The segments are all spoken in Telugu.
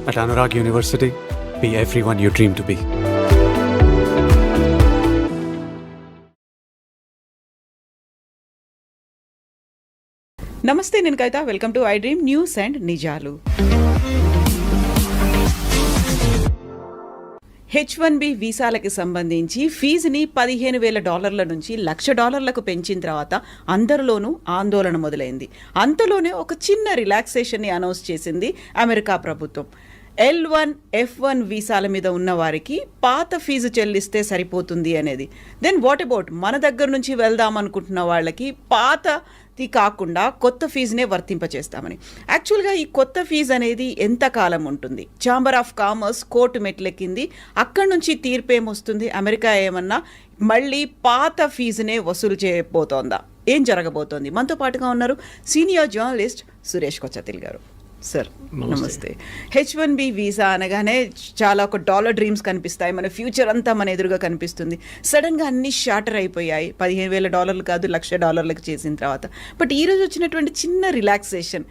At Anurag University, be everyone you dream to be. నమస్తే, నేను Kavitha. Welcome to I dream news and నిజాలు. H1B వీసాలకి సంబంధించి ఫీజుని $15,000 నుంచి $1,00,000 పెంచిన తర్వాత అందరిలోనూ ఆందోళన మొదలైంది. అంతలోనే ఒక చిన్న రిలాక్సేషన్ని అనౌన్స్ చేసింది అమెరికా ప్రభుత్వం. L1, F1 వీసాల మీద ఉన్న వారికి పాత ఫీజు చెల్లిస్తే సరిపోతుంది అనేది. దెన్ వాట్ అబౌట్ మన దగ్గర నుంచి వెళ్దాం అనుకుంటున్న వాళ్ళకి పాతది కాకుండా కొత్త ఫీజునే వర్తింపచేస్తామని. యాక్చువల్గా ఈ కొత్త ఫీజు అనేది ఎంతకాలం ఉంటుంది? ఛాంబర్ ఆఫ్ కామర్స్ కోర్టు మెట్లెక్కింది. అక్కడి నుంచి తీర్పేమొస్తుంది? అమెరికా ఏమన్నా మళ్ళీ పాత ఫీజునే వసూలు చేయబోతోందా? ఏం జరగబోతోంది? మనతో పాటుగా ఉన్నారు సీనియర్ జర్నలిస్ట్ సురేష్ కొచ్చతిల్ గారు. సార్ నమస్తే. H1B వీసా అనగానే చాలా ఒక డాలర్ డ్రీమ్స్ కనిపిస్తాయి, మన ఫ్యూచర్ అంతా మన ఎదురుగా కనిపిస్తుంది. సడన్గా అన్ని షార్టర్ అయిపోయాయి. $15,000 కాదు, $1,00,000 చేసిన తర్వాత. బట్ ఈరోజు వచ్చినటువంటి చిన్న రిలాక్సేషన్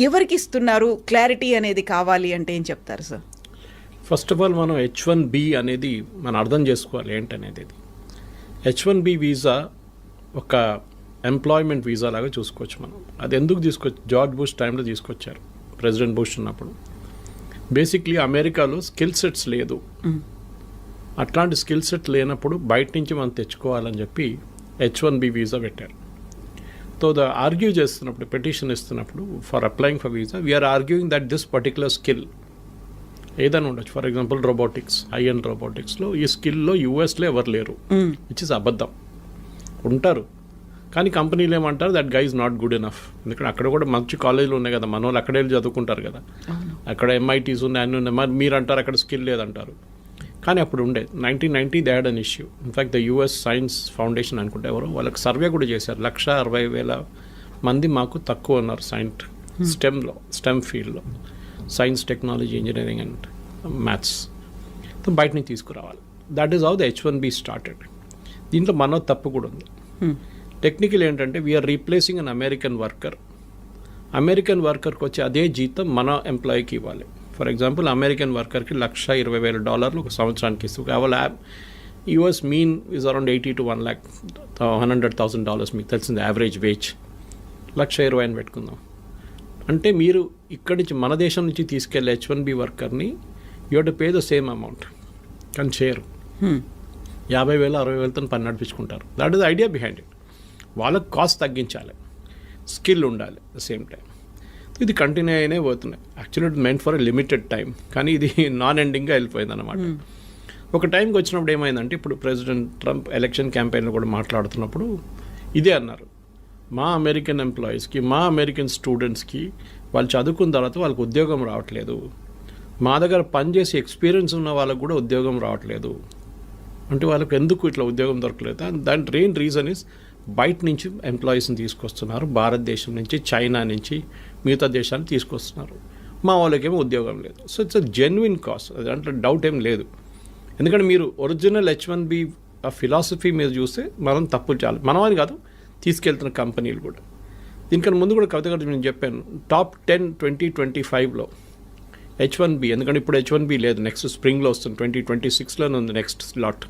ఎవరికి ఇస్తున్నారు? క్లారిటీ అనేది కావాలి అంటే ఏం చెప్తారు సార్? ఫస్ట్ ఆఫ్ ఆల్ మనం H1B అనేది మనం అర్థం చేసుకోవాలి ఏంటనేది. H1B వీసా ఒక ఎంప్లాయ్మెంట్ వీసా లాగా చూసుకోవచ్చు మనం. అది ఎందుకు జార్జ్ బుష్ టైంలో తీసుకొచ్చారు, ప్రెసిడెంట్ బుష్ ఉన్నప్పుడు. బేసిక్లీ అమెరికాలో స్కిల్ సెట్స్ లేదు. అట్లాంటి స్కిల్ సెట్ లేనప్పుడు బయట నుంచి మనం తెచ్చుకోవాలని చెప్పి H1B వీసా పెట్టారు. సో ఆర్గ్యూ చేస్తున్నప్పుడు, పెటిషన్ ఇస్తున్నప్పుడు for applying for visa, we are arguing that this particular skill ఏదైనా ఉండొచ్చు. For example robotics, high end రోబోటిక్స్లో ఈ స్కిల్లో యూఎస్లో ఎవరు లేరు, విచ్ ఇస్ అబద్ధం. ఉంటారు కానీ కంపెనీలు ఏమంటారు, that guy is not good enough. ఎందుకంటే అక్కడ కూడా మంచి కాలేజీలు ఉన్నాయి కదా, మన వాళ్ళు అక్కడే వెళ్ళి చదువుకుంటారు కదా. అక్కడ MITs ఉన్నాయి, అన్నీ ఉన్నాయి. మరి మీరు అంటారు అక్కడ స్కిల్ లేదంటారు. కానీ అప్పుడు ఉండే 1990 they had an issue. In fact the US science foundation అనుకుంటే ఎవరు వాళ్ళకి సర్వే కూడా చేశారు. 160,000 మంది మాకు తక్కువ ఉన్నారు స్టెమ్ ఫీల్డ్లో, science, technology, engineering and maths. బయట నుంచి తీసుకురావాలి. That is how the H1B started. దీంట్లో మన తప్పు కూడా ఉంది. టెక్నికల్ ఏంటంటే we are replacing an American worker. American వర్కర్కి వచ్చే అదే జీతం మన ఎంప్లాయీకి ఇవ్వాలి. ఫర్ ఎగ్జాంపుల్ అమెరికన్ వర్కర్కి $120,000 ఒక సంవత్సరానికి ఇస్తూ కావాలి. US mean is around $80,000 to $100,000. మీకు తెలిసింది యావరేజ్ వేజ్. 120,000 అని పెట్టుకుందాం. అంటే మీరు ఇక్కడి నుంచి మన దేశం నుంచి తీసుకెళ్ళే H1B వర్కర్ని you to pay the same amount. కానీ చేయరు. 50,000, 60,000తో పని నడిపించుకుంటారు. That is the idea behind it. వాళ్ళకి కాస్ట్ తగ్గించాలి, స్కిల్ ఉండాలి ద సేమ్ టైం. ఇది కంటిన్యూ అయినే పోతున్నాయి. Actually it meant for a limited time, కానీ ఇది నాన్ ఎండింగ్గా వెళ్ళిపోయింది అనమాట. ఒక టైంకి వచ్చినప్పుడు ఏమైందంటే, ఇప్పుడు ప్రెసిడెంట్ ట్రంప్ ఎలక్షన్ క్యాంపెయిన్లో కూడా మాట్లాడుతున్నప్పుడు ఇదే అన్నారు, మా అమెరికన్ ఎంప్లాయీస్కి, మా అమెరికన్ స్టూడెంట్స్కి వాళ్ళు చదువుకున్న తర్వాత వాళ్ళకి ఉద్యోగం రావట్లేదు, మా దగ్గర పనిచేసి ఎక్స్పీరియన్స్ ఉన్న వాళ్ళకు కూడా ఉద్యోగం రావట్లేదు. అంటే వాళ్ళకి ఎందుకు ఇట్లా ఉద్యోగం దొరకలేదు? దాని మెయిన్ రీజన్ ఇస్ బయట నుంచి ఎంప్లాయీస్ని తీసుకొస్తున్నారు, భారతదేశం నుంచి, చైనా నుంచి, మిగతా దేశాన్ని తీసుకొస్తున్నారు. మా వాళ్ళకేమో ఉద్యోగం లేదు. So it's a genuine cost, దాంట్లో డౌట్ ఏం లేదు. ఎందుకంటే మీరు ఒరిజినల్ H1B ఫిలాసఫీ మీద చూస్తే మనం తప్పులు చాలు, మనమని కాదు తీసుకెళ్తున్న కంపెనీలు కూడా. దీనికన్నా ముందు కూడా కవిత గారు నేను చెప్పాను, టాప్ 10 2025లో H1B, ఎందుకంటే ఇప్పుడు H1B లేదు, నెక్స్ట్ స్ప్రింగ్లో వస్తుంది, 2026లోనే ఉంది నెక్స్ట్ స్లాట్.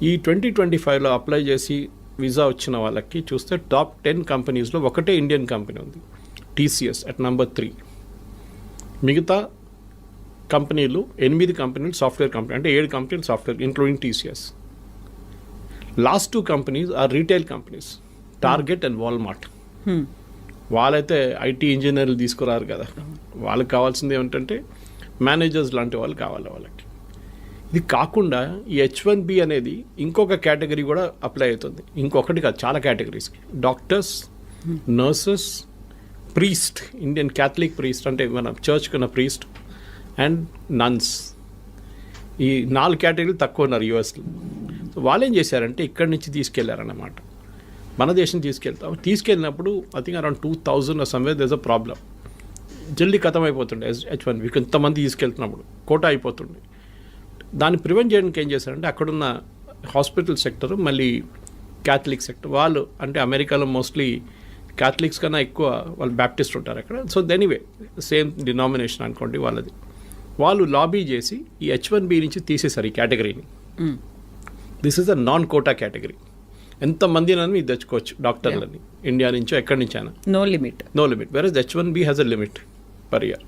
ఈ 2025లో అప్లై చేసి వీసా వచ్చిన వాళ్ళకి చూస్తే టాప్ 10 కంపెనీస్లో ఒకటే ఇండియన్ కంపెనీ ఉంది, TCS అట్ నెంబర్ 3. మిగతా కంపెనీలు 8 కంపెనీలు సాఫ్ట్వేర్ కంపెనీ, అంటే 7 కంపెనీలు software including TCS. Last 2 companies are retail companies, target and Walmart. వాళ్ళైతే IT ఇంజనీర్లు తీసుకురారు కదా, వాళ్ళకి కావాల్సింది ఏమిటంటే మేనేజర్స్ లాంటి వాళ్ళు కావాలి వాళ్ళకి. ఇది కాకుండా ఈ H1B అనేది ఇంకొక కేటగిరీ కూడా అప్లై అవుతుంది. ఇంకొకటి కాదు, చాలా కేటగిరీస్కి. Doctors, nurses, priest, Indian Catholic priest అంటే మన చర్చ్కి ఉన్న ప్రీస్ట్, అండ్ నన్స్. ఈ 4 కేటగిరీలు తక్కువ ఉన్నారు USలో. సో వాళ్ళు ఏం చేశారంటే ఇక్కడి నుంచి తీసుకెళ్లారన్నమాట, మన దేశం తీసుకెళ్ళినప్పుడు I think around 2,000 somewhere there is a problem. జల్దీ ఖతం అయిపోతుండే H1B, ఇంతమంది తీసుకెళ్తున్నప్పుడు కోటా అయిపోతుండే. దాన్ని ప్రివెంట్ చేయడానికి ఏం చేశారంటే అక్కడున్న హాస్పిటల్ సెక్టర్, మళ్ళీ క్యాథలిక్ సెక్టర్ వాళ్ళు, అంటే అమెరికాలో మోస్ట్లీ క్యాథలిక్స్ కన్నా ఎక్కువ వాళ్ళు బ్యాప్టిస్ట్ ఉంటారు అక్కడ. సో ఎనీవే సేమ్ డినామినేషన్ అనుకోండి వాళ్ళది. వాళ్ళు లాబీ చేసి ఈ H1B నుంచి తీసేశారు ఈ కేటగిరీని. This is a non quota category. ఎంతమందినని మీరు తెచ్చుకోవచ్చు డాక్టర్లని, ఇండియా నుంచో ఎక్కడి నుంచి అయినా, no limit. Versus H1B has a limit per year.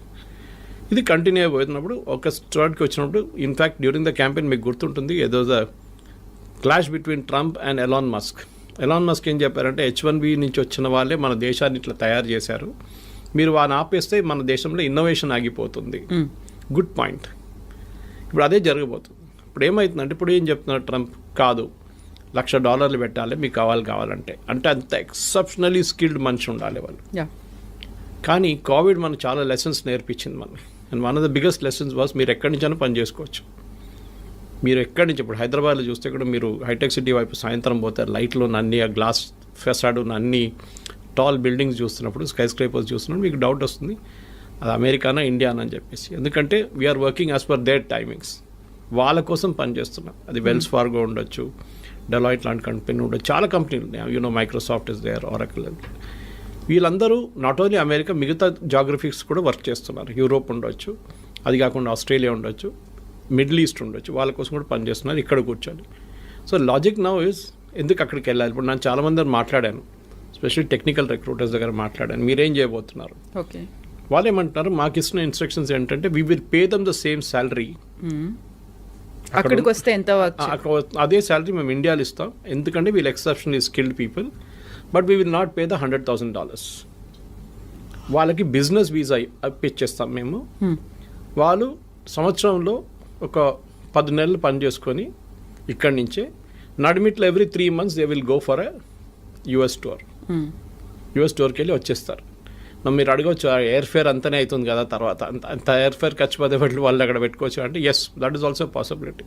ఇది కంటిన్యూ అయిపోతున్నప్పుడు ఒక స్టార్ట్కి వచ్చినప్పుడు, ఇన్ఫ్యాక్ట్ డ్యూరింగ్ ద క్యాంపెయిన్ మీకు గుర్తుంటుంది, ఏదో the clash between Trump and Elon Musk. Elon Musk ఏం చెప్పారంటే H1B నుంచి వచ్చిన వాళ్ళే మన దేశాన్ని ఇట్లా తయారు చేశారు, మీరు వాడిని ఆపేస్తే మన దేశంలో ఇన్నోవేషన్ ఆగిపోతుంది. Good point. ఇప్పుడు అదే జరగబోతుంది. ఇప్పుడు ఏమవుతుందంటే, ఇప్పుడు ఏం చెప్తున్నారు ట్రంప్, కాదు $1,00,000 పెట్టాలి మీకు కావాలంటే, అంటే అంత ఎక్సెప్షనలీ స్కిల్డ్ మనిషి ఉండాలి వాళ్ళు. కానీ కోవిడ్ మనకు చాలా లెసన్స్ నేర్పించింది మనకి. And one of the biggest lessons was మీరు ఎక్కడి నుంచైనా పని చేసుకోవచ్చు. మీరు ఎక్కడి నుంచి, ఇప్పుడు హైదరాబాద్లో చూస్తే కూడా మీరు హైటెక్ సిటీ వైపు సాయంత్రం పోతారు, లైట్లు ఉన్న అన్ని, ఆ గ్లాస్ ఫెసాడ్ ఉన్న అన్ని టాల్ బిల్డింగ్స్ చూస్తున్నప్పుడు, స్కై స్క్రేపర్స్ చూస్తున్నప్పుడు మీకు డౌట్ వస్తుంది అది అమెరికానా ఇండియానా అని చెప్పేసి. ఎందుకంటే we are working as per their timings. వాళ్ళ కోసం పనిచేస్తున్నాం. అది వెల్స్ ఫార్గో ఉండొచ్చు, డెలాయిట్ లాంటి కంపెనీ ఉండొచ్చు, చాలా కంపెనీలు ఉన్నాయి. Microsoft is there, Oracle. వీళ్ళందరూ నాట్ ఓన్లీ అమెరికా, మిగతా జాగ్రఫిక్స్ కూడా వర్క్ చేస్తున్నారు. యూరోప్ ఉండొచ్చు, అది కాకుండా ఆస్ట్రేలియా ఉండొచ్చు, మిడిల్ ఈస్ట్ ఉండొచ్చు, వాళ్ళ కోసం కూడా పనిచేస్తున్నారు ఇక్కడ కూర్చొని. సో లాజిక్ నౌ ఇస్, ఎందుకు అక్కడికి వెళ్ళాలి? ఇప్పుడు నేను చాలామంది మాట్లాడాను, స్పెషల్లీ టెక్నికల్ రిక్రూటర్స్ దగ్గర మాట్లాడాను, మీరేం చేయబోతున్నారు? ఓకే, వాళ్ళు ఏమంటున్నారు, మాకు ఇస్తున్న ఇన్స్ట్రక్షన్స్ ఏంటంటే we will pay them the same salary. అక్కడికి వస్తే ఎంత అదే శాలరీ మేము ఇండియాలో ఇస్తాం, ఎందుకంటే వీళ్ళు exceptionally skilled people, but we will not pay the $100,000. వాళ్ళకి బిజినెస్ వీసా ఇప్పించేస్తాం మేము. వాళ్ళు సంవత్సరంలో ఒక 10 నెలలు పని చేసుకొని ఇక్కడి నుంచే నడిమిట్లో every 3 months they will go for a US tour. US టూర్కి వెళ్ళి వచ్చేస్తారు. మీరు అడగవచ్చు, ఎయిర్ ఫేర్ అంతనే అవుతుంది కదా తర్వాత, అంత ఎయిర్ ఫేర్ ఖర్చు పదే వాళ్ళు అక్కడ పెట్టుకోవచ్చు అంటే, yes, that is also possibility.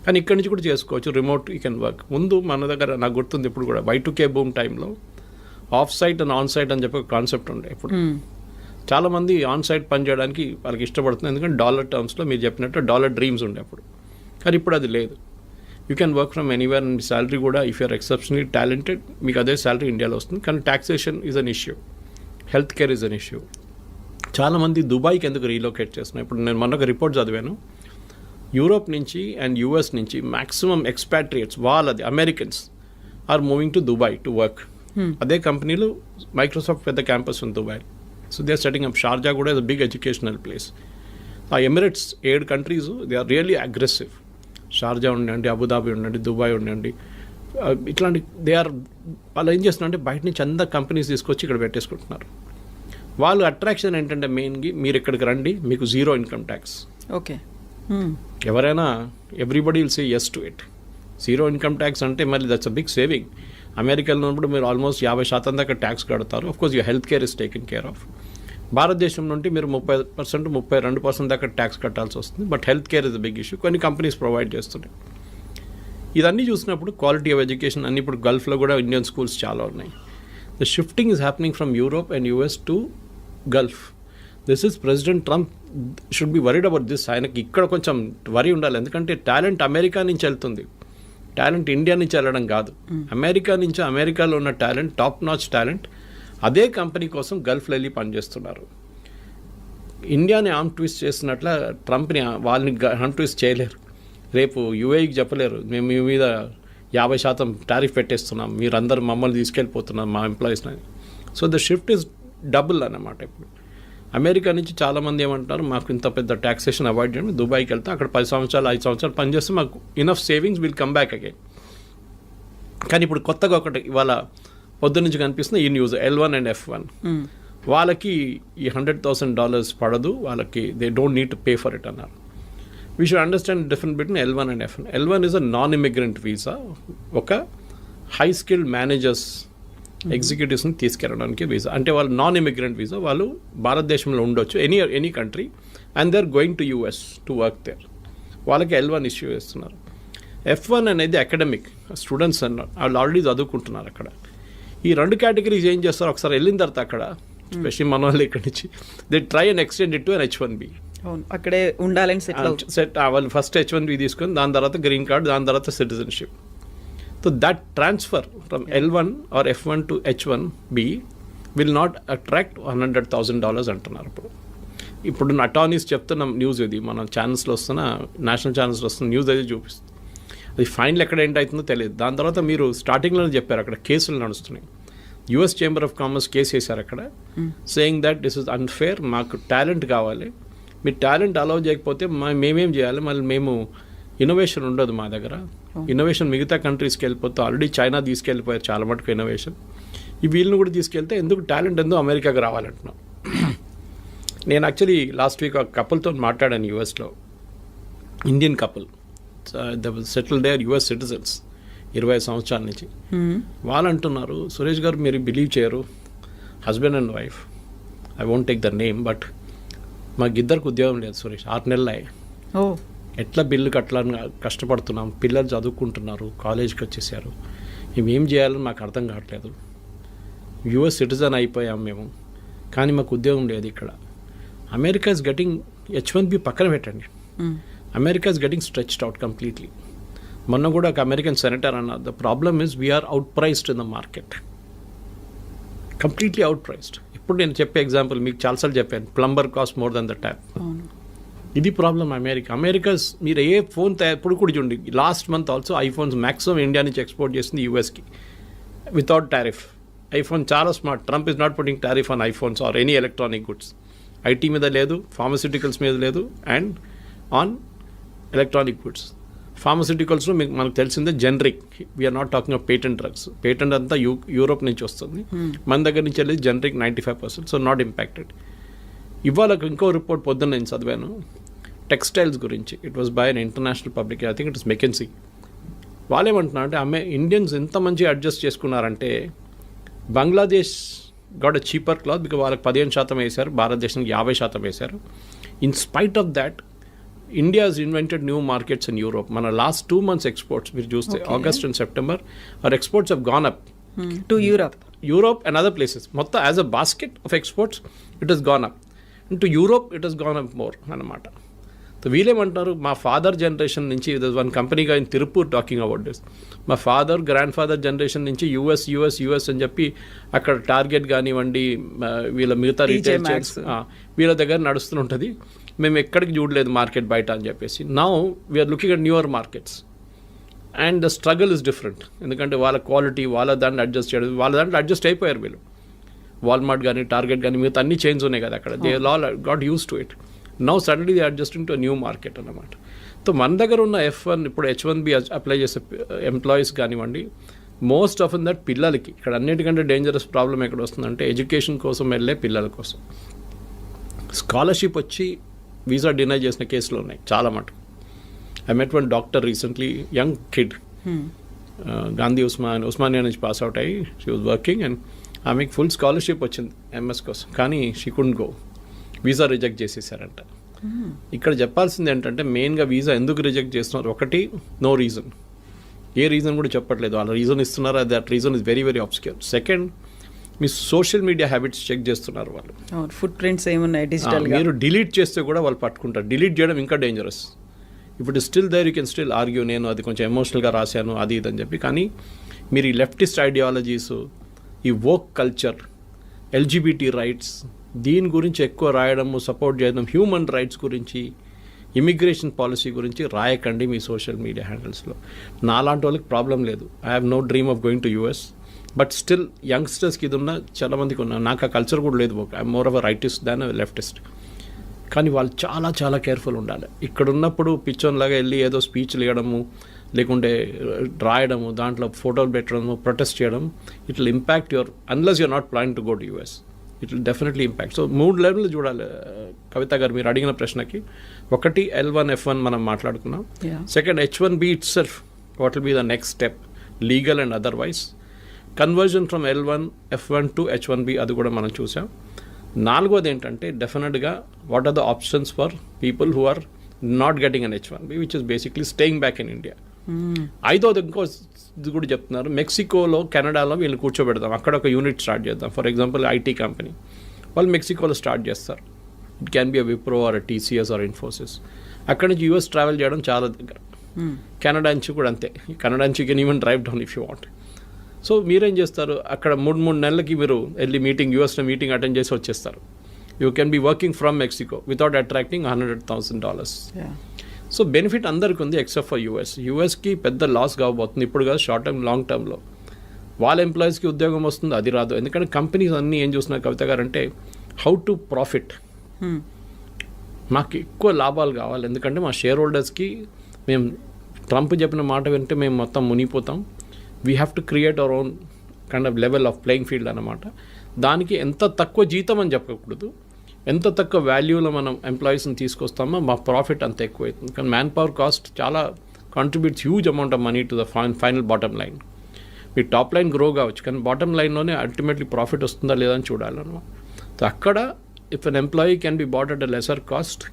కానీ ఇక్కడి నుంచి కూడా చేసుకోవచ్చు, రిమోట్ యూ కెన్ వర్క్. ముందు మన దగ్గర నాకు గుర్తుంది, ఇప్పుడు కూడా Y2K బూమ్ టైంలో off site and on site అని చెప్పి ఒక కాన్సెప్ట్ ఉండే. ఇప్పుడు చాలామంది ఆన్ సైట్ పని చేయడానికి వాళ్ళకి ఇష్టపడుతుంది, ఎందుకంటే డాలర్ టర్మ్స్లో మీరు చెప్పినట్టు డాలర్ డ్రీమ్స్ ఉండే అప్పుడు. కానీ ఇప్పుడు అది లేదు. You can work from anywhere and salary కూడా, ఇఫ్ యూఆర్ ఎక్సెప్షనలీ టాలెంటెడ్, మీకు అదే శాలరీ ఇండియాలో వస్తుంది. కానీ taxation is an issue, health care is an issue. చాలామంది దుబాయ్కి ఎందుకు రీలోకేట్ చేస్తున్నాయి? ఇప్పుడు నేను మొన్న ఒక రిపోర్ట్ చదివాను, యూరోప్ నుంచి అండ్ US నుంచి మ్యాక్సిమం ఎక్స్పాట్రియేట్స్, వాళ్ళది Americans are moving to Dubai to work. అదే కంపెనీలు, మైక్రోసాఫ్ట్ పెద్ద క్యాంపస్ ఉంది Dubai. So they are setting up. Sharjah కూడా is a big educational place. ఆ Emirates 7 countries they are really aggressive. Sharjah ఉండండి, అబుదాబి ఉండండి, దుబాయ్ ఉండండి, ఇట్లాంటి దే ఆర్, వాళ్ళు ఏం చేస్తున్నారంటే బయట నుంచి అందరు కంపెనీస్ తీసుకొచ్చి ఇక్కడ పెట్టేసుకుంటున్నారు. వాళ్ళు అట్రాక్షన్ ఏంటంటే మెయిన్గా, మీరు ఇక్కడికి రండి, మీకు 0 ఇన్కమ్ ట్యాక్స్. ఓకే, ఎవరైనా everybody will say yes to it. 0 income tax అంటే మళ్ళీ దట్స్ అ బిగ్ సేవింగ్. అమెరికాలో ఉన్నప్పుడు మీరు ఆల్మోస్ట్ 50% దాకా ట్యాక్స్ కడతారు. Of course your health care is taken care of. భారతదేశం నుండి మీరు 30%, 32% దాకా ట్యాక్స్ కట్టాల్సి వస్తుంది. But health care is a big issue. కొన్ని కంపెనీస్ ప్రొవైడ్ చేస్తున్నాయి. ఇదన్నీ చూసినప్పుడు క్వాలిటీ ఆఫ్ ఎడ్యుకేషన్ అన్ని, ఇప్పుడు గల్ఫ్లో కూడా ఇండియన్ స్కూల్స్ చాలా ఉన్నాయి. The shifting is happening from Europe and US to Gulf. This is president Trump should be worried about this. ఆయనకి ఇక్కడ కొంచెం వరీ ఉండాలి, ఎందుకంటే టాలెంట్ అమెరికా నుంచి వెళ్తుంది, టాలెంట్ ఇండియా నుంచి వెళ్ళడం కాదు. అమెరికా నుంచి, అమెరికాలో ఉన్న టాలెంట్, టాప్ నాచ్ టాలెంట్ అదే కంపెనీ కోసం గల్ఫ్లో వెళ్ళి పనిచేస్తున్నారు. ఇండియాని ఆర్మ్ ట్విస్ట్ చేస్తున్నట్ల ట్రంప్ని వాళ్ళని ఆర్మ్ ట్విస్ట్ చేయలేరు. రేపు UAEకి చెప్పలేరు, మేము మీ మీద 50% టారిఫ్ పెట్టేస్తున్నాం, మీరందరూ మమ్మల్ని తీసుకెళ్ళిపోతున్నాం మా ఎంప్లాయీస్ని. So the shift is double అన్నమాట. ఇప్పుడు అమెరికా నుంచి చాలామంది ఏమంటారు, మాకు ఇంత పెద్ద ట్యాక్సేషన్ అవాయిడ్ చేయండి, దుబాయ్కి వెళ్తే అక్కడ 10 సంవత్సరాలు 5 సంవత్సరాలు పనిచేస్తే మాకు enough savings will come back again. కానీ ఇప్పుడు కొత్తగా ఒకటి ఇవాళ పొద్దు నుంచి కనిపిస్తుంది ఈ న్యూస్, L1 అండ్ F1. వాళ్ళకి ఈ $100,000 పడదు, వాళ్ళకి they don't need to pay for it అన్నారు. We should understand difference between L1 and F1. L1 is a non immigrant visa, ఒక హై స్కిల్డ్ మేనేజర్స్, ఎగ్జిక్యూటివ్స్ని తీసుకెళ్ళడానికి వీసా. అంటే వాళ్ళు నాన్ ఇమిగ్రెంట్ వీసా, వాళ్ళు భారతదేశంలో ఉండొచ్చు, any country, and they are going to US to work there. వాళ్ళకి L1 ఇష్యూ చేస్తున్నారు. F1 అనేది అకాడమిక్ స్టూడెంట్స్ అన్నారు, వాళ్ళు ఆల్రెడీ చదువుకుంటున్నారు అక్కడ. ఈ 2 కేటగిరీస్ ఏం చేస్తారు, ఒకసారి వెళ్ళిన తర్వాత అక్కడ, స్పెషల్లీ మన వాళ్ళు ఇక్కడి నుంచి, they try and extend it to an H1B. అక్కడే ఉండాలని సెట్ వాళ్ళు ఫస్ట్ H1B తీసుకొని, దాని తర్వాత గ్రీన్ కార్డ్, దాని తర్వాత citizenship. So that transfer from L1 or F1 to H1B will not attract $100,000 అంటున్నారు. ఇప్పుడు అటార్నీస్ చెప్తున్న న్యూస్ ఇది, మన ఛానల్స్లో వస్తున్న, నేషనల్ ఛానల్స్లో వస్తున్న న్యూస్ అయితే చూపిస్తుంది. అది ఫైనల్ ఎక్కడ ఏంటవుతుందో తెలియదు. దాని తర్వాత మీరు స్టార్టింగ్లోనే చెప్పారు అక్కడ కేసులు నడుస్తున్నాయి. US chamber of commerce case వేశారు అక్కడ, saying that this is unfair, మాకు టాలెంట్ కావాలి, మీ టాలెంట్ అలౌ చేయకపోతే మేమేం చేయాలి, మళ్ళీ మేము ఇన్నోవేషన్ ఉండదు మా దగ్గర. ఇన్నోవేషన్ మిగతా కంట్రీస్కి వెళ్ళిపోతే ఆల్రెడీ చైనా తీసుకెళ్ళిపోయారు చాలా మటుకు ఇన్నోవేషన్, ఈ వీళ్ళని కూడా తీసుకెళ్తే ఎందుకు టాలెంట్ ఎందుకు అమెరికాకి రావాలంటున్నాం. నేను యాక్చువల్లీ లాస్ట్ వీక్ ఒక కపుల్తో మాట్లాడాను యూఎస్లో, Indian couple, settle there US citizens 20 సంవత్సరాల నుంచి. వాళ్ళు అంటున్నారు, సురేష్ గారు మీరు బిలీవ్ చేయరు, husband and wife, I won't take the name, but మాకిద్దరికి ఉద్యోగం లేదు సురేష్, 6 నెలలు అయ్యాయి, ఎట్లా బిల్లు కట్టాలని కష్టపడుతున్నాం, పిల్లలు చదువుకుంటున్నారు, కాలేజ్కి వచ్చేసారు, మేమేం చేయాలని మాకు అర్థం కావట్లేదు, US సిటిజన్ అయిపోయాం మేము, కానీ మాకు ఉద్యోగం లేదు ఇక్కడ. అమెరికా ఇస్ గెటింగ్ H1B పక్కన పెట్టండి, America is getting stretched out completely. మొన్న కూడా ఒక అమెరికన్ సెనేటర్ అన్నారు, the problem is we are outpriced in the market, completely outpriced. ఇప్పుడు నేను చెప్పే ఎగ్జాంపుల్ మీకు చాలాసార్లు చెప్పాను, plumber cost more than the tap. ఇది ప్రాబ్లం అమెరికా. మీరు ఏ ఫోన్ ఇప్పుడు కూడా చూడండి, last month also iPhones maximum India నుంచి ఎక్స్పోర్ట్ చేసింది యూఎస్కి వితౌట్ టారిఫ్. ఐఫోన్ చాలా smart, Trump is not putting tariff on iPhones or any electronic goods. IT మీద లేదు, ఫార్మస్యూటికల్స్ మీద లేదు, అండ్ ఆన్ ఎలక్ట్రానిక్ గుడ్స్. ఫార్మస్యూటికల్స్లో మనకు తెలిసిందే generic, we're not talking of patent drugs. Patent అంతా యూరోప్ నుంచి వస్తుంది, మన దగ్గర నుంచి వెళ్ళి జనరిక్ 95%, సో నాట్ ఇంపాక్టెడ్. ఇవాళ ఇంకో రిపోర్ట్ పొద్దున్న నేను చదివాను టెక్స్టైల్స్ గురించి, it was by an international public, I think it is McKinsey. వాళ్ళు ఏమంటున్నారు అంటే ఇండియన్స్ ఎంత మంచిగా అడ్జస్ట్ చేసుకున్నారంటే, Bangladesh got a cheaper cloth because వాళ్ళకి 15% వేశారు, భారతదేశానికి 50% వేశారు. In spite of that India has invented new markets in Europe. మన లాస్ట్ 2 months ఎక్స్పోర్ట్స్ మీరు చూస్తే August and September our exports have gone up to Europe and other places. మొత్తం as a basket of exports it has gone up, and to Europe it has gone up more అన్నమాట. సో వీళ్ళేమంటారు, మా ఫాదర్ జనరేషన్ నుంచి, దర్ వన్ కంపెనీగా in Tirupur talking about this, మా father grandfather generation US యూఎస్ అని చెప్పి అక్కడ టార్గెట్ కానివ్వండి, వీళ్ళ మిగతా రీటైల్ చైన్స్ వీళ్ళ దగ్గర నడుస్తుంటుంది, మేము ఎక్కడికి చూడలేదు మార్కెట్ బయట అని చెప్పేసి. Now we're looking at newer markets and the struggle is different. ఎందుకంటే వాళ్ళ క్వాలిటీ, వాళ్ళ దాన్ని అడ్జస్ట్ చేయడం, వాళ్ళ దాంట్లో అడ్జస్ట్ అయిపోయారు వీళ్ళు. వాల్మార్ట్ కానీ టార్గెట్ కానీ మిగతా అన్ని చైన్స్ ఉన్నాయి కదా అక్కడ, they all got use to it. Now suddenly they adjusting to new market అన్నమాట. సో మన దగ్గర ఉన్న F1 ఇప్పుడు H1B అప్లై చేసే ఎంప్లాయీస్ కానివ్వండి, మోస్ట్ ఆఫ్ దట్ పిల్లలకి, ఇక్కడ అన్నిటికంటే డేంజరస్ ప్రాబ్లం ఎక్కడ వస్తుందంటే ఎడ్యుకేషన్ కోసం వెళ్ళే పిల్లల కోసం స్కాలర్షిప్ వచ్చి వీసా డినై చేసిన కేసులు ఉన్నాయి చాలా మటుకు. I met one doctor recently, young kid, Gandhi Osmania నుంచి పాస్ అవుట్ అయ్యి షీ వాజ్ వర్కింగ్ అండ్ ఆమెకి ఫుల్ స్కాలర్షిప్ వచ్చింది MS కోసం, కానీ she couldn't go, visa reject చేసేసారంట. ఇక్కడ చెప్పాల్సింది ఏంటంటే మెయిన్గా వీసా ఎందుకు రిజెక్ట్ చేస్తున్నారు, ఒకటి నో రీజన్, ఏ రీజన్ కూడా చెప్పట్లేదు, వాళ్ళ రీజన్ ఇస్తున్నారు, that reason is very very obscure. Second, మీ సోషల్ మీడియా హ్యాబిట్స్ చెక్ చేస్తున్నారు వాళ్ళు, ఫుట్ ప్రింట్స్ ఏమున్నాయి డిజిటల్, మీరు డిలీట్ చేస్తే కూడా వాళ్ళు పట్టుకుంటారు. డిలీట్ చేయడం ఇంకా డేంజరస్. ఇప్పుడు still there you can still argue, నేను అది కొంచెం ఎమోషనల్గా రాశాను అది ఇది అని చెప్పి, కానీ మీరు ఈ లెఫ్టిస్ట్ ఐడియాలజీస్, ఈ వోక్ కల్చర్, LGBT రైట్స్, దీని గురించి ఎక్కువ రాయడము, సపోర్ట్ చేయడం, హ్యూమన్ రైట్స్ గురించి, ఇమిగ్రేషన్ పాలసీ గురించి రాయకండి మీ సోషల్ మీడియా హ్యాండిల్స్లో. నాలాంటి వాళ్ళకి ప్రాబ్లం లేదు, I have no dream of going to US, but still యంగ్స్టర్స్కి ఇది ఉన్న చాలామందికి ఉన్నా, నాకు ఆ కల్చర్ కూడా లేదు, I'm more of a rightist than leftist. కానీ వాళ్ళు చాలా చాలా కేర్ఫుల్ ఉండాలి. ఇక్కడ ఉన్నప్పుడు పిచ్చోన్లాగా వెళ్ళి ఏదో స్పీచ్లు ఇవ్వడము, లేకుంటే రాయడము, దాంట్లో ఫోటోలు పెట్టడము, ప్రొటెస్ట్ చేయడం, it will impact your, unless you're not planning to go to US, it will definitely impact. So 3 లెవెల్లు చూడాలి కవిత గారు మీరు అడిగిన ప్రశ్నకి. ఒకటి L1 F1 మనం మాట్లాడుకున్నాం. Second H1B itself, what will be the next step, legal and otherwise. Conversion from L1 F1 to H1B అది కూడా మనం చూసాం. 4వది ఏంటంటే డెఫినెట్గా what are the options for people who are not getting an H1B, which is basically staying back in India. 5వది ఇంకో ఇది కూడా చెప్తున్నారు, మెక్సికోలో, కెనడాలో వీళ్ళు కూర్చోబెడదాం, అక్కడ ఒక యూనిట్ స్టార్ట్ చేద్దాం. ఫర్ ఎగ్జాంపుల్ IT కంపెనీ వాళ్ళు మెక్సికోలో స్టార్ట్ చేస్తారు, it can be a Wipro or TCS or Infosys. అక్కడి నుంచి US ట్రావెల్ చేయడం చాలా దగ్గర. కెనడా నుంచి కూడా అంతే, కెనడా నుంచి you can even drive down if you want. So మీరేం చేస్తారు, అక్కడ 3 నెలలకి మీరు వెళ్ళి యూఎస్లో మీటింగ్ అటెండ్ చేసి వచ్చేస్తారు. You can be working from Mexico without attracting $100,000. So benefit అందరికీ ఉంది ఎక్సెప్ట్ ఫర్ యూఎస్కి పెద్ద లాస్ కాబోతుంది ఇప్పుడు కాదు, షార్ట్ టర్మ్ లాంగ్ టర్మ్లో. వాళ్ళ ఎంప్లాయీస్కి ఉద్యోగం వస్తుంది, అది రాదు. ఎందుకంటే కంపెనీస్ అన్నీ ఏం చూస్తున్నారు కవిత గారు అంటే హౌ టు ప్రాఫిట్. మాకు ఎక్కువ లాభాలు కావాలి, ఎందుకంటే మా షేర్ హోల్డర్స్కి మేము ట్రంప్ చెప్పిన మాట వింటే మేము మొత్తం మునిగిపోతాం. We have to create our own kind of level of playing field అన్నమాట. దానికి ఎంత తక్కువ జీతం అని చెప్పకూడదు, ఎంత తక్కువ వాల్యూలో మనం ఎంప్లాయీస్ని తీసుకొస్తామో మా ప్రాఫిట్ అంత ఎక్కువ అవుతుంది. కానీ మ్యాన్ పవర్ కాస్ట్ చాలా contributes huge amount of money to the final bottom line. మీ టాప్ లైన్ గ్రో కావచ్చు, కానీ బాటమ్ లైన్లోనే అల్టిమేట్లీ ప్రాఫిట్ వస్తుందా లేదా అని చూడాలన్నమాట. సో అక్కడ if an employee can be bought at a lesser cost,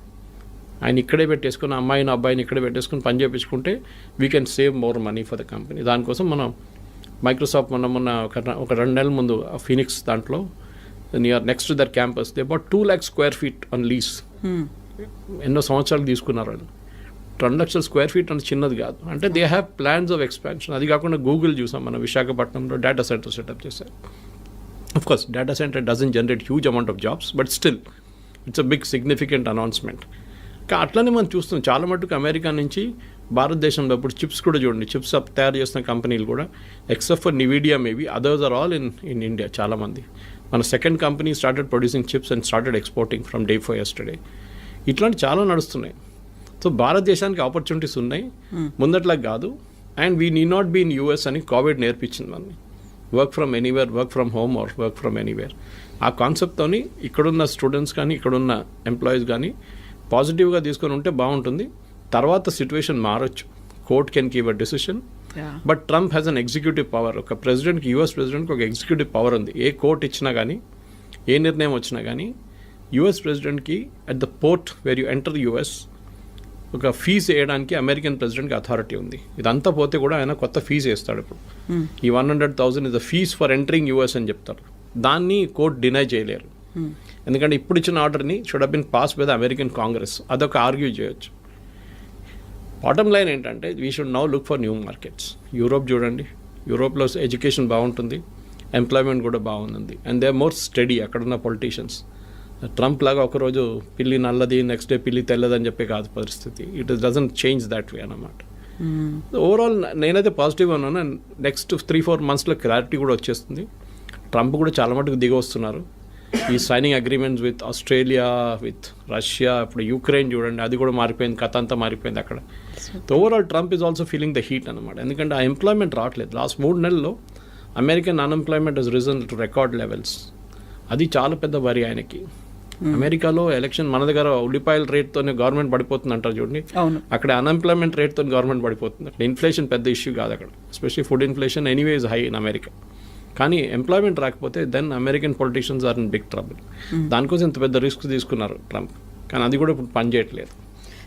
ఆయన ఇక్కడే పెట్టేసుకుని అబ్బాయిని ఇక్కడే పెట్టేసుకుని పని చేయించుకుంటే we can save more money for the company. దానికోసం మనం మైక్రోసాఫ్ట్ మొన్న ఒక 2 నెలల ముందు ఫీనిక్స్ దాంట్లో near next to their campus they about 2 lakh square feet on lease. ఎన్నో సంవత్సరాలు తీసుకున్నారు వాళ్ళు. 2 లక్షల స్క్వేర్ ఫీట్ అంటే చిన్నది కాదు. అంటే they have plans of expansion. అది కాకుండా గూగుల్ చూసాం మనం విశాఖపట్నంలో డేటా సెంటర్ సెటప్ చేశారు. Of course data centre doesn't generate huge amount of jobs, but still it's a big significant announcement. అట్లనే మనం చూస్తున్నాం చాలా మటుకు అమెరికా నుంచి భారతదేశంలో ఇప్పుడు చిప్స్ కూడా చూడండి, చిప్స్ తయారు చేస్తున్న కంపెనీలు కూడా except for Nvidia maybe others are all in India. చాలామంది మన second company started producing chips and started exporting from day for yesterday. ఇట్లాంటి చాలా నడుస్తున్నాయి. సో భారతదేశానికి ఆపర్చునిటీస్ ఉన్నాయి, ముందట్లా కాదు. And we need not be in US అని కోవిడ్ నేర్పించింది మనని. Work from anywhere, work from home or work from anywhere. ఆ కాన్సెప్ట్తోని ఇక్కడున్న స్టూడెంట్స్ కానీ ఇక్కడున్న ఎంప్లాయీస్ కానీ పాజిటివ్గా తీసుకొని ఉంటే బాగుంటుంది. తర్వాత సిచ్యువేషన్ మారచ్చు, court can give a decision. But Trump has an executive power. ఒక ప్రెసిడెంట్కి, యూఎస్ ప్రెసిడెంట్కి ఒక ఎగ్జిక్యూటివ్ పవర్ ఉంది. ఏ కోర్ట్ ఇచ్చినా కానీ, ఏ నిర్ణయం వచ్చినా కానీ యూఎస్ ప్రెసిడెంట్కి at the port where you enter US ఒక ఫీజు వేయడానికి అమెరికన్ ప్రెసిడెంట్కి అథారిటీ ఉంది. ఇదంతా పోతే కూడా ఆయన కొత్త ఫీజు వేస్తాడు. ఇప్పుడు ఈ 100,000 is the fees for entering US అని చెప్తారు. దాన్ని కోర్ట్ డినై చేయలేరు. ఎందుకంటే ఇప్పుడు ఇచ్చిన ఆర్డర్ని should have been passed by the American Congress. అదొక ఆర్గ్యూ చేయొచ్చు. బాటమ్ లైన్ ఏంటంటే we should now look for new markets. Europe చూడండి, యూరోప్లో ఎడ్యుకేషన్ బాగుంటుంది, ఎంప్లాయ్మెంట్ కూడా బాగుంది, and they are more study. అక్కడున్న పొలిటీషియన్స్ ట్రంప్ లాగా ఒకరోజు పిల్లి నల్లది, నెక్స్ట్ డే పిల్లి తెల్లదని చెప్పే కాదు పరిస్థితి. It doesn't change that way అన్నమాట. ఓవరాల్ నేనైతే పాజిటివ్గా ఉన్నాను. నెక్స్ట్ 3-4 monthsలో క్లారిటీ కూడా వచ్చేస్తుంది. ట్రంప్ కూడా చాలా మటుకు దిగి వస్తున్నారు. ఈ signing agreements with Australia, with Russia, ఇప్పుడు యుక్రెయిన్ చూడండి, అది కూడా మారిపోయింది, కథ అంతా మారిపోయింది అక్కడ. Overall Trump is also feeling the heat అనమాట. ఎందుకంటే ఆ ఎంప్లాయ్మెంట్ రావట్లేదు. లాస్ట్ 3 నెలల్లో American unemployment has risen to record levels. అది చాలా పెద్ద వరి ఆయనకి. అమెరికాలో ఎలక్షన్ మన దగ్గర ఉల్లిపాయల రేట్తోనే గవర్నమెంట్ పడిపోతుంది అంటారు చూడండి, అక్కడ అన్ఎంప్లాయ్మెంట్ రేట్తో గవర్నమెంట్ పడిపోతుంది. ఇన్ఫ్లేషన్ పెద్ద ఇష్యూ కాదు అక్కడ, especially food inflation anyway is high in America. కానీ ఎంప్లాయ్మెంట్ రాకపోతే then American politicians are in big trouble. దానికోసం ఇంత పెద్ద రిస్క్ తీసుకున్నారు ట్రంప్, కానీ అది కూడా ఇప్పుడు పనిచేయట్లేదు.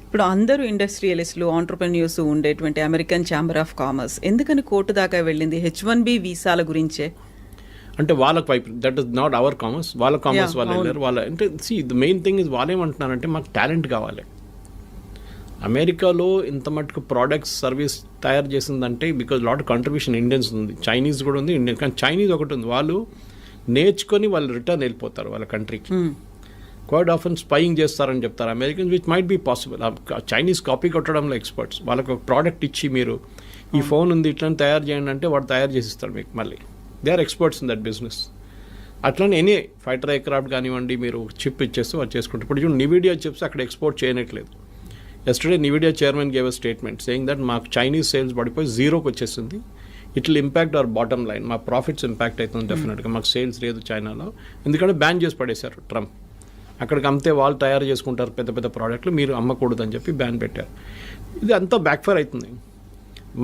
ఇప్పుడు అందరూ ఇండస్ట్రియలిస్టులు, ఆంటర్ప్రెన్యూర్స్ ఉండేటువంటి అమెరికన్ ఛాంబర్ ఆఫ్ కామర్స్ ఎందుకని కోర్టు దాకా వెళ్ళింది? H-1B వీసాల గురించే. అంటే వాళ్ళకి వైపు that is not our commerce, వాళ్ళ కామర్స్ వాళ్ళు వెళ్ళారు. వాళ్ళ అంటే ద మెయిన్ థింగ్ ఇస్ వాళ్ళు ఏమంటున్నారంటే మాకు టాలెంట్ కావాలి. అమెరికాలో ఇంత మటుకు ప్రోడక్ట్స్ సర్వీస్ తయారు చేసిందంటే బికాజ్ లాట్ కంట్రిబ్యూషన్ ఇండియన్స్ ఉంది, చైనీస్ కూడా ఉంది, ఇండియన్. కానీ చైనీస్ ఒకటి ఉంది, వాళ్ళు నేర్చుకొని వాళ్ళు రిటర్న్ వెళ్ళిపోతారు వాళ్ళ కంట్రీకి. క్వైట్ ఆఫెన్ స్పైయింగ్ చేస్తారని చెప్తారు Americans, which might be possible. Chinese copy కొట్టడంలో ఎక్స్పర్ట్స్. వాళ్ళకి ఒక ప్రోడక్ట్ ఇచ్చి మీరు ఈ ఫోన్ ఉంది ఇట్లా తయారు చేయండి అంటే వాడు తయారు చేసిస్తాడు మీకు. మళ్ళీ they are experts in that business. అట్లనే ఎనీ ఫైటర్ ఎయిర్క్రాఫ్ట్ కానివ్వండి, మీరు చిప్ ఇచ్చేస్తే వాళ్ళు చేసుకుంటారు. ఇప్పుడు చూడండి నివిడియా చిప్స్ అక్కడ ఎక్స్పోర్ట్ చేయనట్లేదు. Yesterday Nvidia chairman gave a statement saying that మాకు చైనీస్ సేల్స్ పడిపోయి 0కి వచ్చేసింది. It will impact our bottom line, మా ప్రాఫిట్స్ ఇంపాక్ట్ అవుతుంది డెఫినెట్గా. మాకు సేల్స్ లేదు చైనాలో, ఎందుకంటే బ్యాన్ చేసి పడేశారు ట్రంప్. అక్కడికి అమ్మితే వాళ్ళు తయారు చేసుకుంటారు పెద్ద పెద్ద ప్రోడక్ట్లు, మీరు అమ్మకూడదని చెప్పి బ్యాన్ పెట్టారు. ఇది అంతా బ్యాక్ఫైర్ అవుతుంది.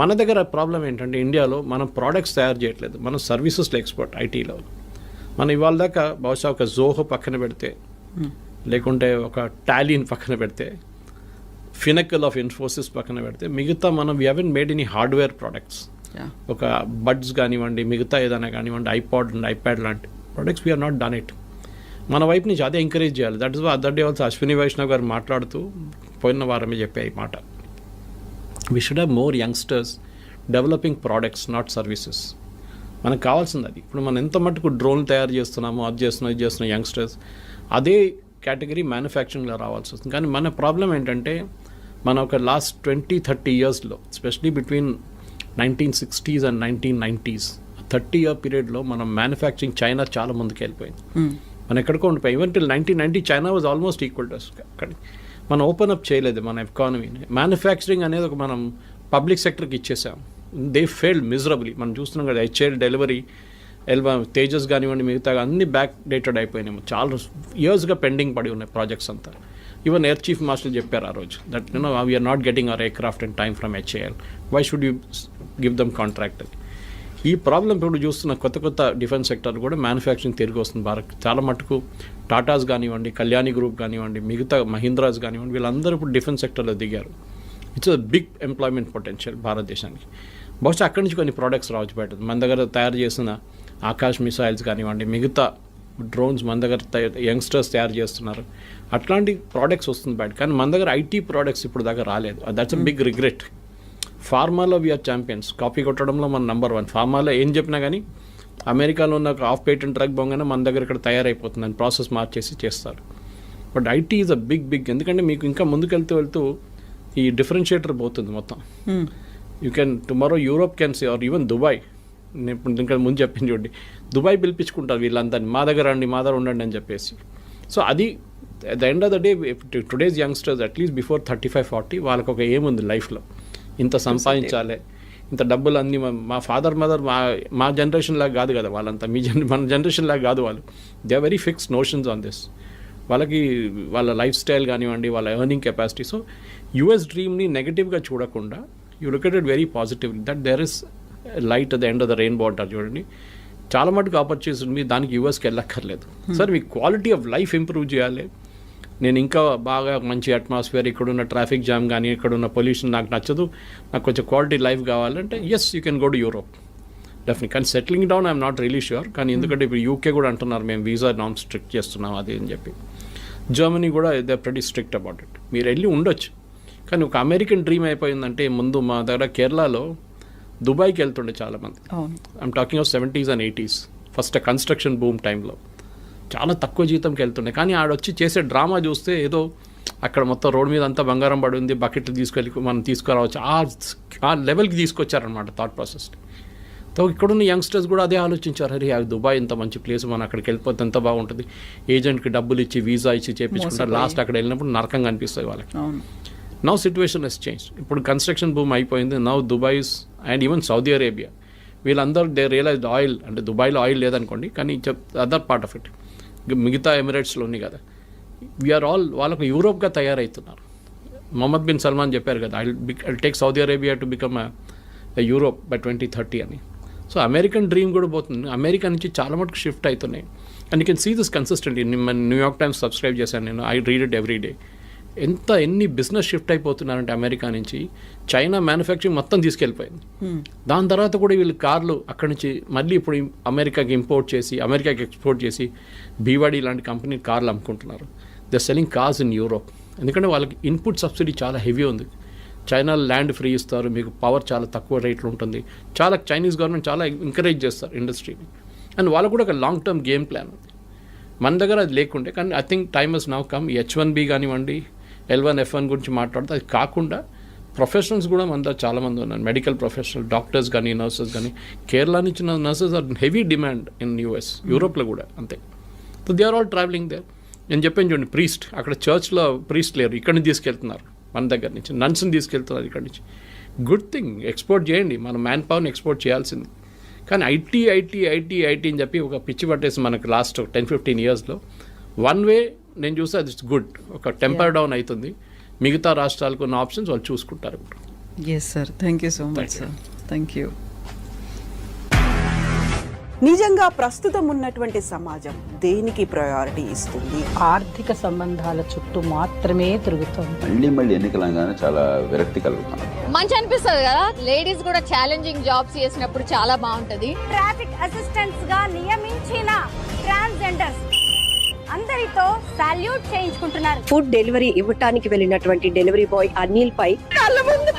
మన దగ్గర ప్రాబ్లం ఏంటంటే ఇండియాలో మనం ప్రోడక్ట్స్ తయారు చేయట్లేదు, మనం సర్వీసెస్లో ఎక్స్పర్ట్. ఐటీలో మనం ఇవాళ దాకా బహుశా ఒక జోహో పక్కన పెడితే, లేకుంటే ఒక టాలీని పక్కన పెడితే, ఫినకల్ ఆఫ్ ఇన్ఫోసిస్ పక్కన పెడితే, మిగతా మనం we haven't made any hardware products. ఒక బడ్స్ కానివ్వండి, మిగతా ఏదైనా కానివ్వండి, ఐప్యాడ్ లాంటి products we're not done it. మన వైపు నుంచి అదే ఎంకరేజ్ చేయాలి. That is other day also Ashwini Vaishnaw garu మాట్లాడుతూ పోయిన వారమే చెప్పే ఈ మాట. We should have more youngsters developing products, not services. మనకు కావాల్సింది అది. ఇప్పుడు మనం ఎంత మటుకు డ్రోన్ తయారు చేస్తున్నామో, అది చేస్తున్నాం, ఇది చేస్తున్నాం, యంగ్స్టర్స్ అదే కేటగిరీ మ్యానుఫ్యాక్చరింగ్లో రావాల్సి వస్తుంది. కానీ మన ప్రాబ్లం ఏంటంటే మన ఒక లాస్ట్ 20-30 ఇయర్స్లో, especially between 1960s and 1990s 30-year పీరియడ్లో మనం మ్యానుఫ్యాక్చరింగ్ చైనా చాలా ముందుకు వెళ్ళిపోయింది. మనం ఎక్కడికో ఉండిపోయి even till 1990 China was almost equal to అక్కడ. మనం ఓపెన్ అప్ చేయలేదు మన ఎకానమీని. మ్యానుఫ్యాక్చరింగ్ అనేది ఒక మనం పబ్లిక్ సెక్టర్కి ఇచ్చేసాం. They failed miserably. మనం చూస్తున్నాం కదా, హెచ్ఏఎల్ డెలివరీ, తేజస్ కానివ్వండి, మిగతా అన్ని బ్యాక్ డేటెడ్ అయిపోయినాయి. చాలా ఇయర్స్గా పెండింగ్ పడి ఉన్నాయి ప్రాజెక్ట్స్ అంతా. ఈవెన్ ఎయిర్ చీఫ్ మాస్టర్ చెప్పారు ఆ రోజు that we're not getting our aircraft in time from HAL, why should you give them contract అది. ఈ ప్రాబ్లం ఇప్పుడు చూస్తున్న కొత్త డిఫెన్స్ సెక్టర్ కూడా మ్యానుఫ్యాక్చరింగ్ తిరిగి వస్తుంది భారత్. చాలా మటుకు టాటాస్ కానివ్వండి, కళ్యాణి గ్రూప్ కానివ్వండి, మిగతా మహీంద్రాస్ కానివ్వండి, వీళ్ళందరూ ఇప్పుడు డిఫెన్స్ సెక్టర్లో దిగారు. It's a big employment potential భారతదేశానికి. బహుశా అక్కడి నుంచి కొన్ని ప్రోడక్ట్స్ రావచ్చు బయట. మన దగ్గర తయారు చేసిన ఆకాశ్ మిసైల్స్ కానివ్వండి, మిగతా డ్రోన్స్ మన దగ్గర యంగ్స్టర్స్ తయారు చేస్తున్నారు. అట్లాంటి ప్రోడక్ట్స్ వస్తుంది బయట. కానీ మన దగ్గర ఐటీ ప్రోడక్ట్స్ ఇప్పుడు దాకా రాలేదు. That's a big regret. ఫార్మాలో వీఆర్ ఛాంపియన్స్. కాపీ కొట్టడంలో మన నెంబర్ 1. ఫార్మాలో ఏం చెప్పినా కానీ అమెరికాలో ఉన్న ఆఫ్ పేటెంట్ డ్రగ్ బొంగనే మన దగ్గర ఇక్కడ తయారైపోతుంది అని ప్రాసెస్ మార్చేసి చేస్తారు. But IT is a big ఎందుకంటే మీకు ఇంకా ముందుకెళ్తూ ఈ డిఫరెన్షియేటర్ పోతుంది మొత్తం. You can tomorrow Europe can see or even Dubai. నేను ఇప్పుడు ఇంకా ముందు చెప్పింది చూడండి, దుబాయ్ పిలిపించుకుంటారు వీళ్ళందరినీ, మా దగ్గర ఉండండి అని చెప్పేసి. సో అది at the end of the day today's youngsters at least before 35-40 వాళ్ళకి ఒక ఏం ఉంది లైఫ్లో, ఇంత సంపాదించాలి, ఇంత డబ్బులు అన్నీ. మా ఫాదర్ మదర్ మా జనరేషన్ లాగా కాదు కదా వాళ్ళంతా, మన జనరేషన్ లాగా కాదు వాళ్ళు. They are very fixed notions on this. వాళ్ళకి వాళ్ళ లైఫ్ స్టైల్ కానివ్వండి, వాళ్ళ ఎర్నింగ్ కెపాసిటీ. సో యుఎస్ డ్రీమ్ని నెగటివ్గా చూడకుండా you look at it very positively that there is light at the end of the rainbow అంటారు చూడండి. చాలా మటుకు ఆపర్చునిటీస్ ఉంది. దానికి యూఎస్కి వెళ్ళక్కర్లేదు. సార్ మీ క్వాలిటీ ఆఫ్ లైఫ్ ఇంప్రూవ్ చేయాలి, నేను ఇంకా బాగా మంచి అట్మాస్ఫియర్, ఇక్కడున్న ట్రాఫిక్ జామ్ కానీ ఇక్కడున్న పొల్యూషన్ నాకు నచ్చదు, నాకు కొంచెం క్వాలిటీ లైఫ్ కావాలంటే yes you can go to Europe definitely. కానీ settling down I'm not really sure. కానీ ఎందుకంటే ఇప్పుడు యూకే కూడా అంటున్నారు మేము వీసా నామ్ స్ట్రిక్ట్ చేస్తున్నాం అది అని చెప్పి. జర్మనీ కూడా they pretty strict about it. మీరు వెళ్ళి ఉండొచ్చు. కానీ ఒక అమెరికన్ డ్రీమ్ అయిపోయిందంటే ముందు మా దగ్గర కేరళలో దుబాయ్కి వెళ్తుండే చాలామంది. I'm talking of 70s and 80s first construction boom టైంలో చాలా తక్కువ జీతంకి వెళ్తుండే. కానీ ఆడొచ్చి చేసే డ్రామా చూస్తే ఏదో అక్కడ మొత్తం రోడ్ మీద అంతా బంగారం పడి ఉంది, బకెట్లు తీసుకెళ్ళి మనం తీసుకురావచ్చు ఆ లెవెల్కి తీసుకొచ్చారనమాట థాట్ ప్రాసెస్ని. సో ఇక్కడున్న యంగ్స్టర్స్ కూడా అదే ఆలోచించారు, అరే దుబాయ్ ఇంత మంచి ప్లేస్, మనం అక్కడికి వెళ్ళిపోతే ఎంత బాగుంటుంది, ఏజెంట్కి డబ్బులు ఇచ్చి వీసా ఇచ్చి చేయించుకుంటారు, లాస్ట్ అక్కడ వెళ్ళినప్పుడు నరకంగా అనిపిస్తుంది వాళ్ళకి. Now situation has change. ఇప్పుడు కన్స్ట్రక్షన్ బూమ్ అయిపోయింది. Now Dubais and even Saudi Arabia వీళ్ళందరూ దే రియలైజ్డ్ ఆయిల్ అంటే దుబాయ్లో ఆయిల్ లేదనుకోండి, కానీ అదర్ పార్ట్ ఆఫ్ ఇట్ మిగతా ఎమిరేట్స్లో ఉంది కదా, వీఆర్ ఆల్ వాళ్ళకు యూరోప్గా తయారవుతున్నారు. మొహమ్మద్ బిన్ సల్మాన్ చెప్పారు కదా, I take Saudi Arabia to become Europe by 2030 అని. సో అమెరికన్ డ్రీమ్ కూడా పోతుంది. అమెరికా నుంచి చాలా మటుకు షిఫ్ట్ అవుతున్నాయి. And you can see this consistently. New York Times subscribe చేశాను నేను, I read it every day. ఎన్ని బిజినెస్ షిఫ్ట్ అయిపోతున్నారంటే అమెరికా నుంచి చైనా మ్యానుఫ్యాక్చరింగ్ మొత్తం తీసుకెళ్ళిపోయింది. దాని తర్వాత కూడా వీళ్ళు కార్లు అక్కడి నుంచి మళ్ళీ ఇప్పుడు అమెరికాకి ఇంపోర్ట్ చేసి అమెరికాకి ఎక్స్పోర్ట్ చేసి బీవాడీ లాంటి కంపెనీ కార్లు అమ్ముకుంటున్నారు. They selling cars in Europe. ఎందుకంటే వాళ్ళకి ఇన్పుట్ సబ్సిడీ చాలా హెవీ ఉంది. చైనా ల్యాండ్ ఫ్రీ ఇస్తారు, మీకు పవర్ చాలా తక్కువ రేట్లు ఉంటుంది. చాలా చైనీస్ గవర్నమెంట్ చాలా ఎంకరేజ్ చేస్తారు ఇండస్ట్రీని. అండ్ వాళ్ళకు కూడా ఒక లాంగ్ టర్మ్ గేమ్ ప్లాన్ ఉంది. మన దగ్గర అది లేకుంటే, కానీ I think time has now come. H1B కానివ్వండి, L1, F1 గురించి మాట్లాడితే అది కాకుండా ప్రొఫెషనల్స్ కూడా మన దగ్గర చాలామంది ఉన్నారు. మెడికల్ ప్రొఫెషనల్, డాక్టర్స్ కానీ నర్సెస్ కానీ. కేరళ నుంచి nurses are heavy demand in US, యూరోప్లో కూడా అంతే. So they are all travelling there. నేను చెప్పాను చూడండి, ప్రీస్ట్ అక్కడ చర్చ్లో ప్రీస్ట్ లేరు, ఇక్కడి నుంచి తీసుకెళ్తున్నారు మన దగ్గర నుంచి. నన్స్ని తీసుకెళ్తున్నారు ఇక్కడి నుంచి. గుడ్ థింగ్, ఎక్స్పోర్ట్ చేయండి, మన మ్యాన్ పవర్ని ఎక్స్పోర్ట్ చేయాల్సింది. కానీ ఐటీ అని చెప్పి ఒక పిచ్చి పట్టేసి మనకు లాస్ట్ 10-15 ఇయర్స్లో వన్ వే నేను చూస్తే అది గుడ్. ఒక టెంపర్ డౌన్ అవుతుంది. మిగతా రాష్ట్రాలకు ఉన్న ఆప్షన్స్ వాళ్ళు చూసుకుంటారు. Yes sir, thank you so much sir, thank you. నిజంగా ప్రస్తుతం ఉన్నటువంటి సమాజం దేనికి ప్రయారిటీ ఇస్తుంది? ఆర్థిక సంబంధాల చుట్టూ మాత్రమే తిరుగుతుంది. మళ్ళీ ఎన్నికలంగానే చాలా విరక్తి కలుగుతాను. మంచి అనిపిస్తుంది కదా, లేడీస్ కూడా ఛాలెంజింగ్ జాబ్స్ చేసినప్పుడు చాలా బాగుంటది. ట్రాఫిక్ అసిస్టెంట్స్ గా నియమించిన ట్రాన్స్జెండర్స్ అందరితో సాల్యూట్ చేయించుకుంటున్నారు. ఫుడ్ డెలివరీ ఇవ్వటానికి వెళ్ళినటువంటి డెలివరీ బాయ్ అనిల్ పై కళ్ళ ముందు